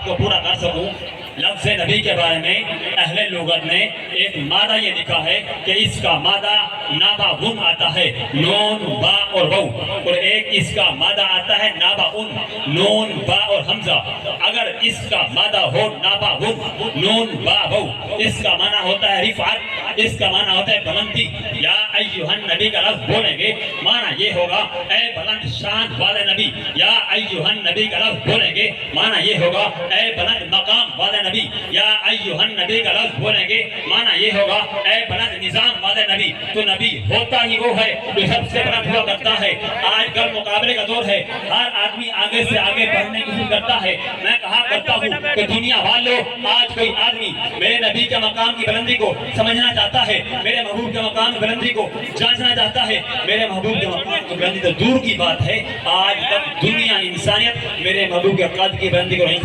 بات کو پورا کر سکوں، لفظ نبی کے بارے میں اہل لغت نے ایک مادہ یہ لکھا ہے کہ اس کا مادہ نابا غن آتا ہے، نون با اور واو، اور ایک اس کا مادہ آتا ہے نابا ان، نون با اور حمزہ۔ اگر اس کا مادہ ہو نابا غن نون با واو، اس کا معنی ہوتا ہے رفعت، اس کا معنی ہوتا ہے بلندی۔ یا ایھا النبی کا لفظ بولیں گے معنی یہ ہوگا اے بلند شان والے نبی، یا ایھا النبی کا لفظ بولیں گے معنی یہ ہوگا اے بلند مقام والے نبی، یا ایھا النبی کا لفظ بولیں گے معنی یہ ہوگا اے بلند نظام والے نبی۔ تو نبی ہوتا ہی وہ ہے جو سب سے بلند ہوا کرتا ہے۔ آج کل مقابلے کا دور ہے، ہر آدمی آگے سے آگے بڑھنے کی کوشش کرتا ہے۔ میں کہا کرتا ہوں کہ دنیا والوں، آج کوئی آدمی میرے نبی کے مقام کی بلندی کو سمجھنا چاہتا ہے، میرے محبوب کے مقام کی بلندی کو جانچنا چاہتا ہے، میرے محبوب کے مقام کی بلندی تو دور کی بات ہے، آج تک دنیا انسانیت میرے محبوب کے قد کی بلندی کو نہیں